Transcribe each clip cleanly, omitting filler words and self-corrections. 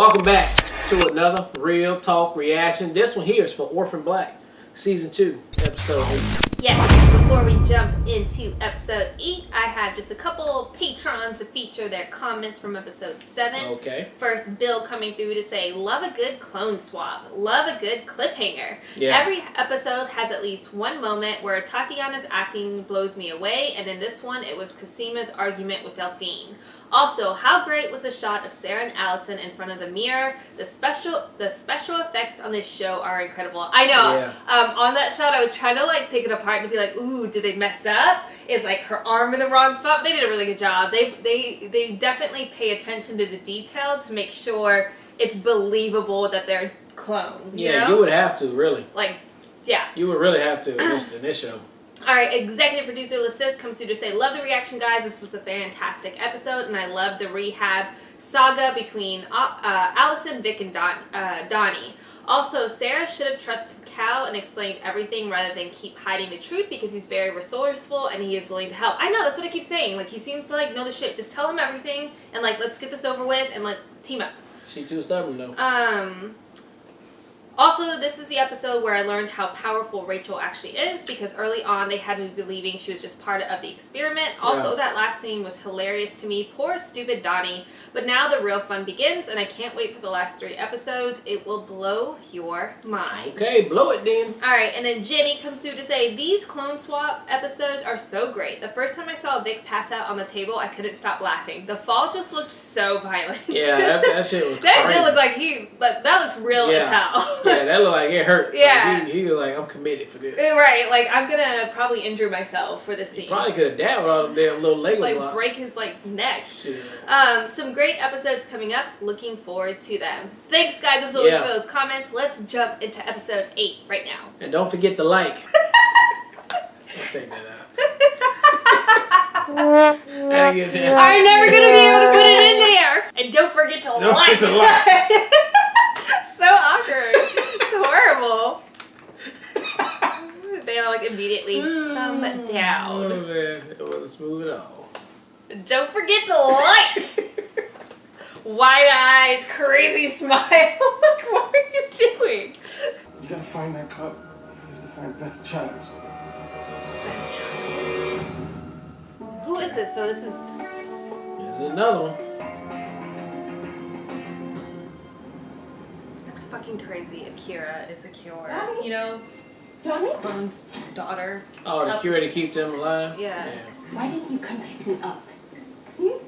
Welcome back to another Real Talk reaction. This one here is for Orphan Black, Season 2, Episode 8. Yes, before we jump into Episode 8, I have just a couple patrons to feature their comments from Episode 7. Okay. First, Bill coming through to say, love a good clone swap. Love a good cliffhanger. Yeah. Every episode has at least one moment where Tatiana's acting blows me away, and in this one, it was Cosima's argument with Delphine. Also, how great was the shot of Sarah and Allison in front of the mirror? The special effects on this show are incredible. I know. Yeah. On that shot, I was trying to like pick it apart and be like, ooh, did they mess up? Is like her arm in the wrong spot? But they did a really good job. They definitely pay attention to the detail to make sure it's believable that they're clones. Yeah, you know? you would have to, really. Like, yeah. You would really have to in this show. Alright, executive producer Lysith comes through to say, love the reaction, guys. This was a fantastic episode, and I love the rehab saga between Allison, Vic, and Donnie. Also, Sarah should have trusted Cal and explained everything rather than keep hiding the truth because he's very resourceful and he is willing to help. I know, that's what I keep saying. Like, he seems to, like, know the shit. Just tell him everything and, like, let's get this over with and, like, team up. She too stubborn, though. Also, this is the episode where I learned how powerful Rachel actually is because early on they had me believing she was just part of the experiment. Also, that last scene was hilarious to me. Poor, stupid Donnie. But now the real fun begins, and I can't wait for the last 3 episodes. It will blow your mind. Okay, blow it then. Alright, and then Jenny comes through to say, these clone swap episodes are so great. The first time I saw Vic pass out on the table, I couldn't stop laughing. The fall just looked so violent. Yeah, that shit was That crazy. did look like that looked real as hell. Yeah, that looked like it hurt. Yeah. Like, he was like, I'm committed for this. Right, like, I'm gonna probably injure myself for this scene. He probably could have dabbed with all them damn little Lego like, blocks. break his, like, neck. Shit. Some great episodes coming up. Looking forward to them. Thanks, guys, as always, for those comments. Let's jump into Episode 8 right now. And don't forget to like. I'll take that out. I didn't get a chance. I'm never gonna be able to put it in there. And don't forget to Don't like. forget to like. So awkward. It's horrible. They all, like, immediately thumb down. Oh, man. It wasn't smooth at all. Don't forget to like. Wide eyes, crazy smile. Like, what are you doing? You gotta find that cup. You have to find Beth Childs. Beth Childs. Who is this? So this is... This is another one. That's fucking crazy. Akira is a cure. Daddy? You know? Johnny? Clone's daughter. Oh, the cure to keep them alive? Yeah. Why didn't you come pick me up? Who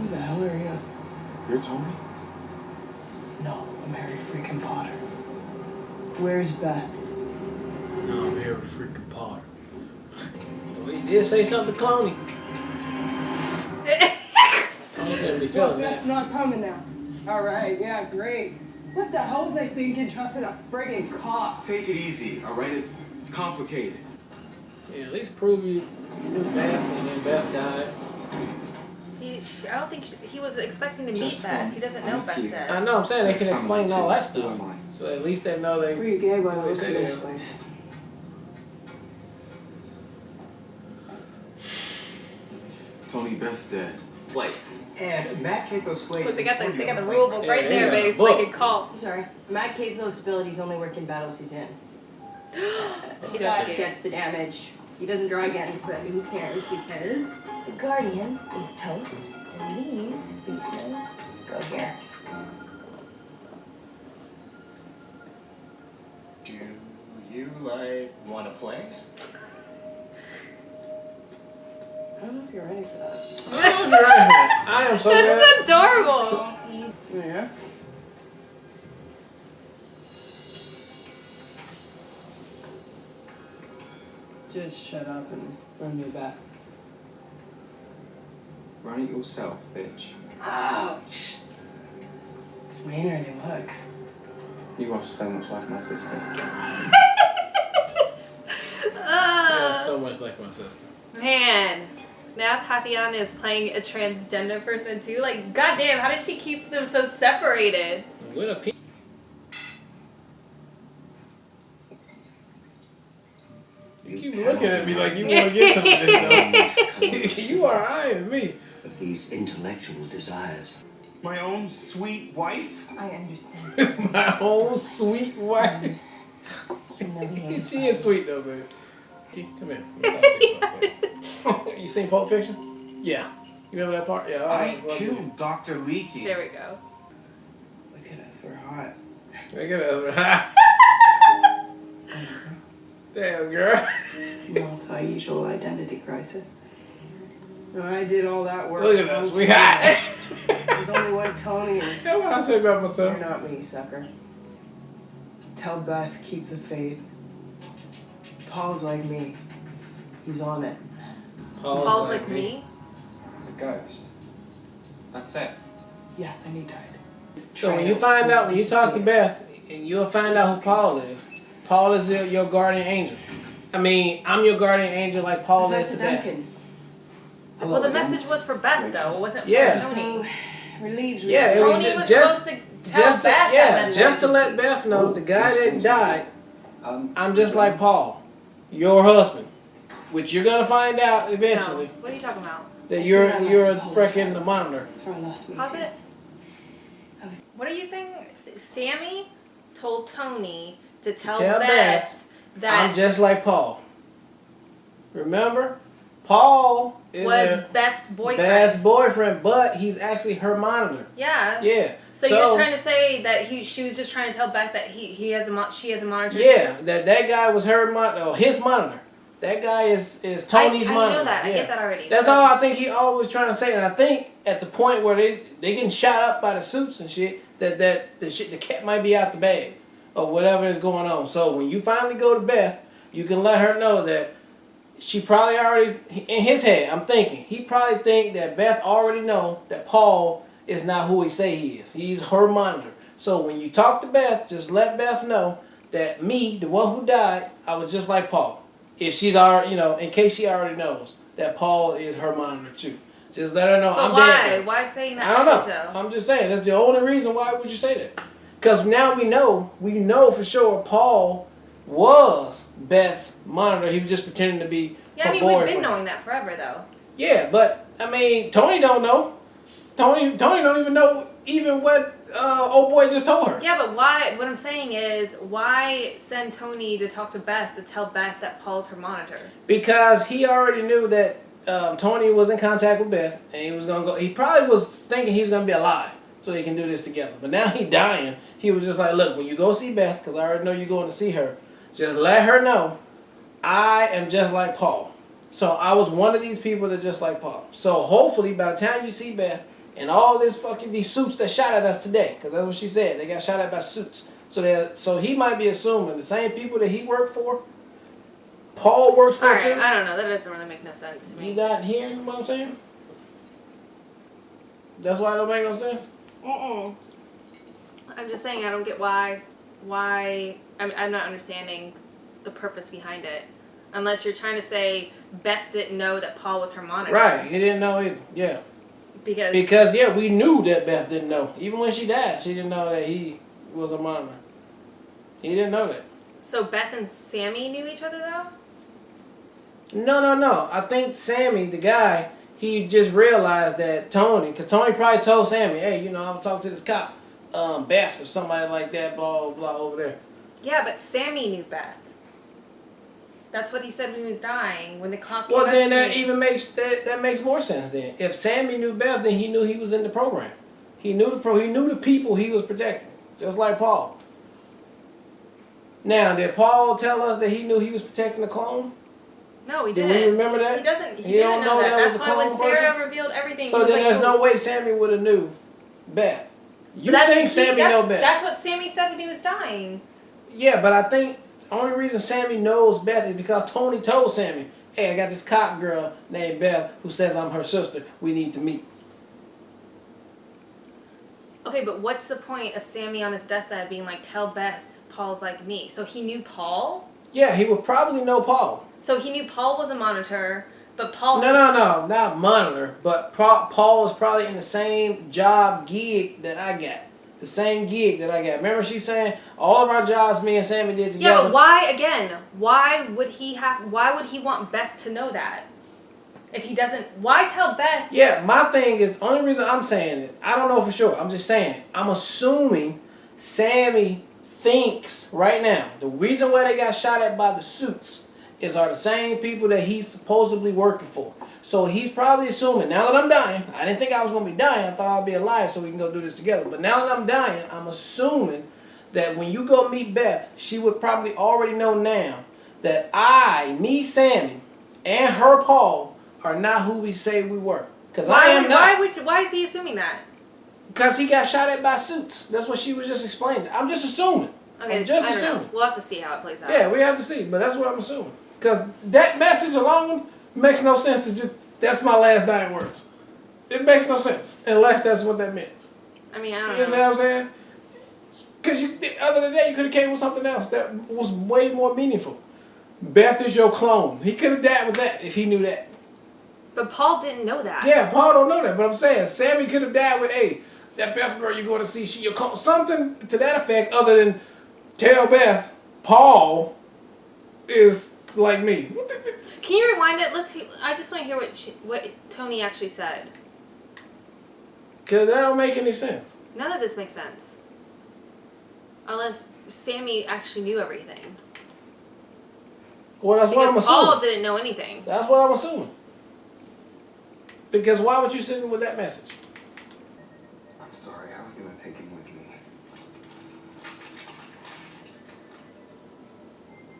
the hell are you? You're Tony? No, I'm Harry freaking Potter. Where's Beth? No, I'm here with freaking Potter. Well, he did say something to Cloney. Tony's gonna be feeling Beth's that. not coming now. Alright, yeah, great. What the hell was I thinking trusting a friggin' cop? Just take it easy, alright? It's complicated. Yeah, at least prove you knew Beth and then Beth died. I don't think he was expecting to meet Beth. He doesn't know Beth I said. know, I'm saying they can explain all that stuff. So at least they know they... Pretty gay by the they looks say of this they- place. Tony, Beth's dead. Place. And Matt Cathos Slade. Look, they got the rule book right there, yeah, baby, so they can call. Sorry. Matt Cathos' abilities only work in battles he's in. He got it. gets the damage. He doesn't draw again, but who cares? Because the Guardian is toast, and these beastmen go here. Do you, like, want to play? I don't know if you're ready for that. I'm ready for that. I am so This glad. is adorable. Yeah? Just shut up and run me back. Run it yourself, bitch. Ouch! It's meaner than it looks. You are so much like my sister. You're so much like my sister. Man, now Tatiana is playing a transgender person too. Like, goddamn, how does she keep them so separated? With a P. You keep looking at me like you want to get something of this, though. You are eyeing me. Of these intellectual desires. My own sweet wife? I understand. My own sweet wife. Humiliating. She is sweet though, baby. Come here. Let me talk to you for a second. You seen Pulp Fiction? Yeah. You remember that part? Yeah. I killed Dr. Leakey. There we go. Look at us, we're hot. Look at that. Damn, girl. Multi-usual identity crisis. I did all that work. Look at us. We hot. There's only one Tony. And That's what I say about myself. you're not me, sucker. Tell Beth, keep the faith. Paul's like me. He's on it. Paul's like me. The ghost. That's it. Yeah, then he died. So when you find out, when you talk to Beth, and you'll find out who Paul is. Paul is your guardian angel. I mean, I'm your guardian angel like Paul is to Beth. Well, the message was for Beth, though. It wasn't for Yeah. Tony. Relieved. Yeah, it Tony was was just supposed to tell Beth that message. just to let Beth know the guy that died, I'm just like Paul, your husband, which you're gonna find out eventually No. What are you talking about? that you're a freaking monitor. For our last meeting. Pause it. What are you saying? Sammy told Tony to tell Beth that I'm just like Paul. Remember, Paul is was Beth's boyfriend. Beth's boyfriend, but he's actually her monitor. Yeah. Yeah. So you're trying to say that she was just trying to tell Beth that she has a monitor. Yeah, that guy was her monitor, or his monitor. That guy is Tony's monitor. I know that. Yeah. I get that already. That's all I think he always trying to say, and I think at the point where they getting shot up by the suits and shit, that the cat might be out the bag or whatever is going on. So when you finally go to Beth, you can let her know that she probably already in his head. I'm thinking he probably think that Beth already know that Paul is not who he say he is. He's her monitor. So when you talk to Beth, just let Beth know that me, the one who died, I was just like Paul. If she's already, in case she already knows that Paul is her monitor too. Just let her know But I'm why? dead. Why saying that? I don't know. message, though? I'm just saying. That's the only reason why would you say that. Because now we know for sure Paul was Beth's monitor. He was just pretending to be Yeah, her I mean, we've boyfriend. been knowing that forever, though. Yeah, but I mean, Tony don't know. Tony don't even know what old boy just told her. Yeah, but why? What I'm saying is, why send Tony to talk to Beth to tell Beth that Paul's her monitor? Because he already knew that Tony was in contact with Beth, and he was gonna go. He probably was thinking he's gonna be alive, so they can do this together. But now he dying. He was just like, look, when you go see Beth, because I already know you're going to see her, just let her know I am just like Paul. So I was one of these people that's just like Paul. So hopefully by the time you see Beth and all this these suits that shot at us today, because that's what she said, they got shot at by suits. So he might be assuming the same people that he worked for, Paul works for Alright, too. I don't know. That doesn't really make no sense to You me. not hearing what I'm saying? That's why it don't make no sense? I'm just saying I don't get why I'm not understanding the purpose behind it. Unless you're trying to say Beth didn't know that Paul was her monitor. Right, he didn't know either. Yeah. Because Yeah, we knew that Beth didn't know. Even when she died, she didn't know that he was a monitor. He didn't know that. So Beth and Sammy knew each other though? No. I think Sammy, the guy, he just realized that Tony, because Tony probably told Sammy, hey, I was talking to this cop, Beth or somebody like that, blah, blah, over there. Yeah, but Sammy knew Beth. That's what he said when he was dying. When the cop came Well, up then to that me. even that makes more sense then. If Sammy knew Beth, then he knew he was in the program. He knew the people he was protecting, just like Paul. Now, did Paul tell us that he knew he was protecting the clone? No, he Did didn't. we remember that? He doesn't. He He didn't don't know know that. that was That's a why when clone Sarah person? revealed everything, So he was then like, there's no way Sammy would have knew Beth. You But think Sammy know Beth? That's what Sammy said when he was dying. Yeah, but I think the only reason Sammy knows Beth is because Tony told Sammy, hey, I got this cop girl named Beth who says I'm her sister. We need to meet. Okay, but what's the point of Sammy on his deathbed being like, tell Beth Paul's like me? So he knew Paul? Yeah, he would probably know Paul. So he knew Paul was a monitor, but Paul... No, not a monitor, but Paul is probably in the same job gig that I got. The same gig that I got. Remember she saying all of our jobs me and Sammy did together? Yeah, but why would he want Beth to know that? If he doesn't, why tell Beth? Yeah, my thing is, the only reason I'm saying it, I don't know for sure. I'm just saying it. I'm assuming Sammy thinks right now the reason why they got shot at by the suits are the same people that he's supposedly working for. So he's probably assuming, now that I'm dying, I didn't think I was going to be dying. I thought I'd be alive so we can go do this together. But now that I'm dying, I'm assuming that when you go meet Beth, she would probably already know now that Sammy, and her Paul are not who we say we were. Because I am not. Why is he assuming that? Because he got shot at by suits. That's what she was just explaining. I'm just assuming. Okay, I'm just I don't assuming. know. We'll have to see how it plays out. Yeah, we have to see, but that's what I'm assuming. Because that message alone makes no sense to just, that's my last dying words. It makes no sense, unless that's what that meant. I mean, I don't You know what I'm saying? Because other than that, you could have came with something else that was way more meaningful. Beth is your clone. He could have died with that if he knew that. But Paul didn't know that. Yeah, Paul don't know that, but I'm saying Sammy could have died with, hey, that Beth girl you're going to see, she your clone. Something to that effect other than tell Beth, Paul is like me. Can you rewind it? I just want to hear what Tony actually said. Because that don't make any sense. None of this makes sense. Unless Sammy actually knew everything. Well, that's what I'm Because assuming. Paul didn't know anything. That's what I'm assuming. Because why would you send him with that message? I'm sorry, I was gonna take him with me.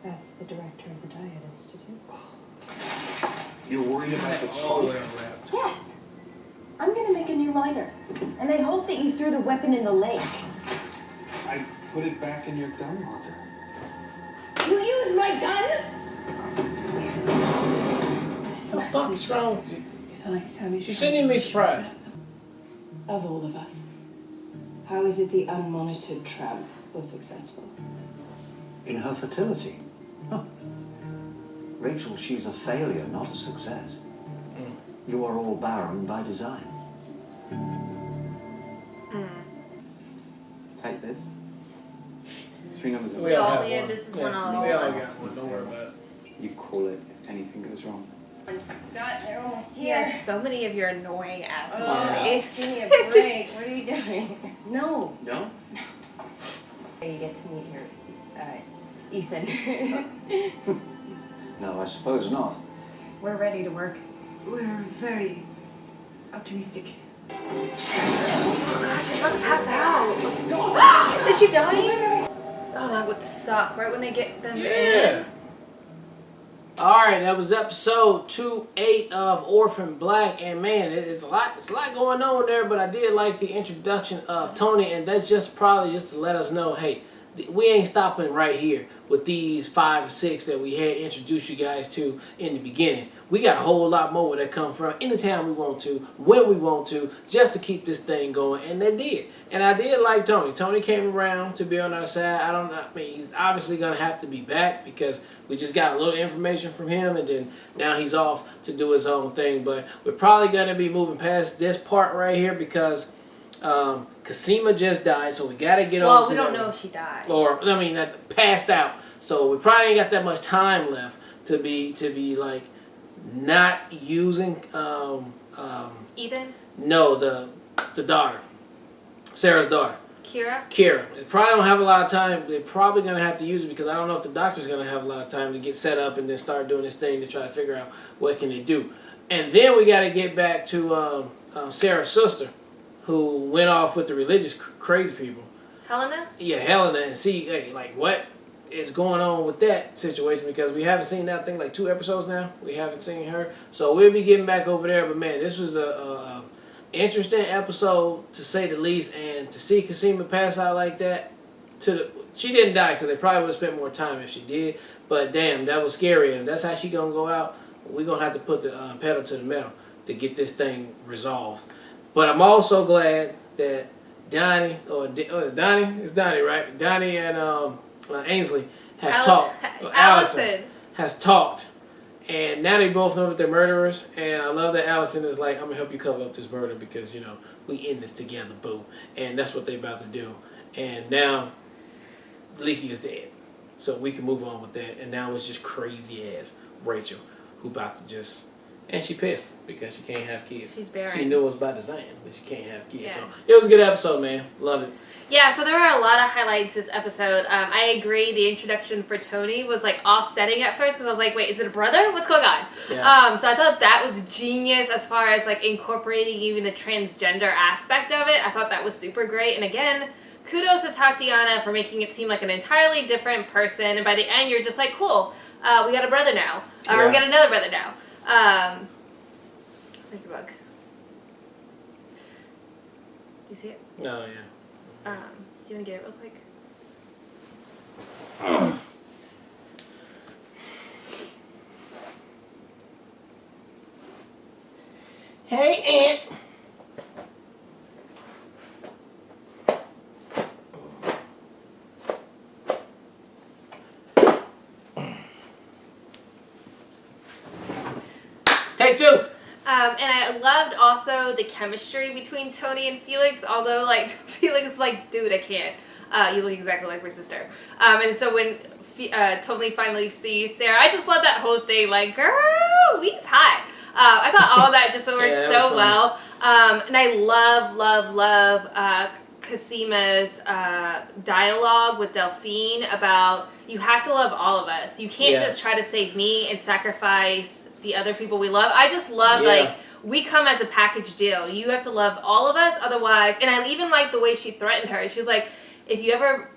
That's the director of the Diet Institute. You're worried about the All the way child? around. Yes. I'm gonna make a new liner. And I hope that you threw the weapon in the lake. I put it back in your gun locker. You used my gun? What the fuck is wrong with you? It's like Sammy's She shouldn't even be surprised. Of all of us, how is it the unmonitored tramp was successful? In her fertility. Huh. Rachel, she's a failure, not a success. You are all barren by design. Take this. It's 3 numbers. We all have yeah, one. this is Yeah, one all we all of got us. one. Don't worry about it. You call it if anything goes wrong. Scott, they're almost He here. has so many of your annoying ass Give qualities. me a break. What are you doing? No. No? You get to meet your, Ethan. No, I suppose not. We're ready to work. We're very optimistic. Oh god, she's about to pass out. Is she dying? Oh, that would suck. Right when they get them Yeah. in. Alright, that was episode 2-8 of Orphan Black, and man, it's a lot going on there, but I did like the introduction of Tony, and that's just probably just to let us know, hey, we ain't stopping right here with these 5 or 6 that we had introduced you guys to in the beginning. We got a whole lot more where that come from anytime we want to, when we want to, just to keep this thing going, and they did. And I did like Tony. Tony came around to be on our side. I mean, he's obviously going to have to be back because we just got a little information from him, and then now he's off to do his own thing. But we're probably going to be moving past this part right here because Kasima just died, so we got to get over Well, to we don't that know one. if she died. Or, I mean, that passed out. So we probably ain't got that much time left to be like not using Ethan? no, the daughter. Sarah's daughter. Kira? Kira. They probably don't have a lot of time. They're probably going to have to use it because I don't know if the doctor's going to have a lot of time to get set up and then start doing this thing to try to figure out what can they do. And then we got to get back to Sarah's sister who went off with the religious crazy people. Helena? Yeah, Helena, and see, hey, like, what is going on with that situation because we haven't seen that thing like 2 episodes now. We haven't seen her. So we'll be getting back over there. But, man, this was a interesting episode, to say the least. And to see Kasima pass out like that, she didn't die because they probably would have spent more time if she did. But, damn, that was scary. And if that's how she going to go out, we're going to have to put the pedal to the metal to get this thing resolved. But I'm also glad that Donnie, it's Donnie, right? Donnie and Ainsley have talked. Allison. Has talked. And now they both know that they're murderers. And I love that Allison is like, I'm going to help you cover up this murder because, you know, we in this together, boo. And that's what they're about to do. And now Leaky is dead. So we can move on with that. And now it's just crazy ass Rachel who about to just... And she pissed because she can't have kids. She's barren. She knew it was by design that she can't have kids. Yeah. So it was a good episode, man. Love it. Yeah, so there were a lot of highlights this episode. I agree. The introduction for Tony was like offsetting at first because I was like, wait, is it a brother? What's going on? Yeah. So I thought that was genius as far as like incorporating even the transgender aspect of it. I thought that was super great. And again, kudos to Tatiana for making it seem like an entirely different person. And by the end, you're just like, cool, we got a brother now. Or we got another brother now. Where's the bug? Do you see it? Oh, yeah. Do you want to get it real quick? Hey, Aunt. Take two. And I loved also the chemistry between Tony and Felix, although, like, Felix is like, dude, I can't. You look exactly like my sister. And so when Tony finally sees Sarah, I just love that whole thing, like, girl, we's hot. I thought all of that just worked so well. And I love Casima's dialogue with Delphine about, you have to love all of us. You can't just try to save me and sacrifice the other people we love. I just love, like, we come as a package deal. You have to love all of us, otherwise. And I even like the way she threatened her. She was like, if you ever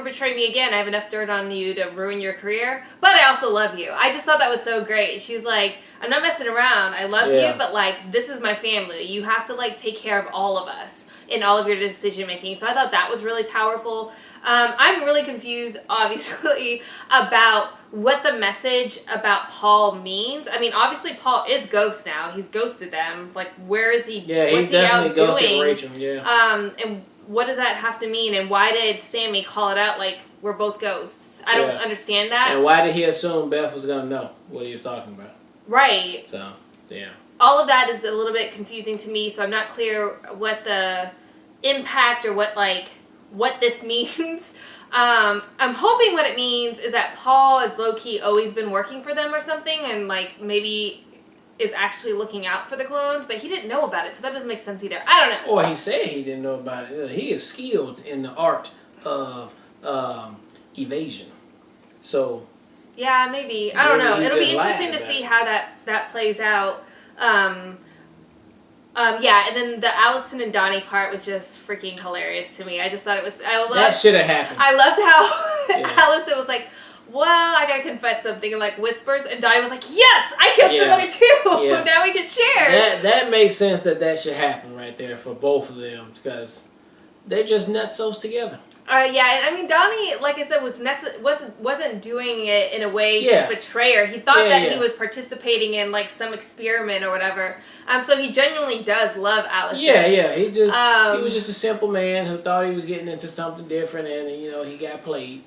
betray me again, I have enough dirt on you to ruin your career. But I also love you. I just thought that was so great. She was like, I'm not messing around. I love you, but like, this is my family. You have to like take care of all of us in all of your decision making. So I thought that was really powerful. I'm really confused, obviously, about what the message about Paul means. I mean, obviously Paul is ghost now. He's ghosted them. Like, where is he? Yeah, what's he's definitely he out ghosted doing? Rachel. Yeah. And what does that have to mean? And why did Sammy call it out like we're both ghosts? I don't understand that. And why did he assume Beth was gonna know what he was talking about? Right. So, yeah. All of that is a little bit confusing to me, so I'm not clear what the impact or what this means. I'm hoping what it means is that Paul is low-key always been working for them or something, and like maybe is actually looking out for the clones, but he didn't know about it, so that doesn't make sense either. I don't know. Or he said he didn't know about it. He is skilled in the art of evasion. So Yeah, maybe. I don't know. He It'll be just interesting lied to about see it. how that plays out. Yeah, and then the Allison and Donnie part was just freaking hilarious to me. I just thought it was. that should have happened. I loved how Allison was like, well, I gotta confess something, and like whispers, and Donnie was like, yes, I killed somebody too. Yeah. Now we can share. That makes sense that should happen right there for both of them because they're just nutsos together. Yeah, and I mean Donnie, like I said, wasn't doing it in a way to betray her. He thought that he was participating in like some experiment or whatever. So he genuinely does love Allison. Yeah. He was just a simple man who thought he was getting into something different, and he got played.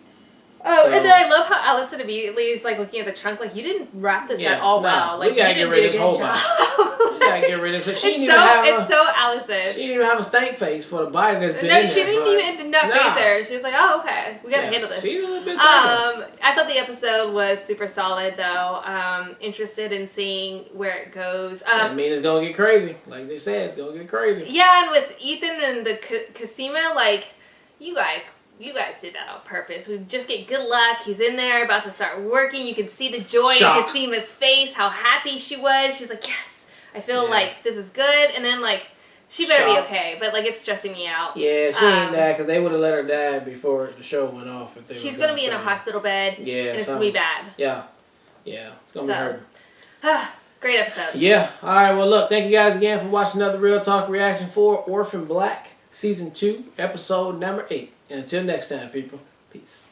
Oh, and then I love how Allison immediately is like looking at the trunk, like you didn't wrap this at all well. Like we gotta you get didn't rid of do this a whole good body. job. We gotta get rid of this. It's so Allison. She didn't even have a stank face for the body that's been in No, there. she didn't even. It did not phase her. She was like, "Oh, okay, we gotta handle this." She was a little bit I thought the episode was super solid, though. Interested in seeing where it goes. I mean, it's gonna get crazy. Like they said, it's gonna get crazy. Yeah, and with Ethan and the Casima, like you guys did that on purpose. We just get good luck. He's in there about to start working. You can see the joy in Casima's face, how happy she was. She's like, yes, I feel like this is good. And then like, she better be okay. But like, it's stressing me out. Yeah, she ain't died because they would have let her die before the show went off. If they She's going to be in a hospital bed. Yeah, and it's going to be bad. Yeah, it's going to be hurting. Great episode. Yeah, all right, well look, thank you guys again for watching another Real Talk reaction for Orphan Black, Season 2, Episode number 8. And until next time, people, peace.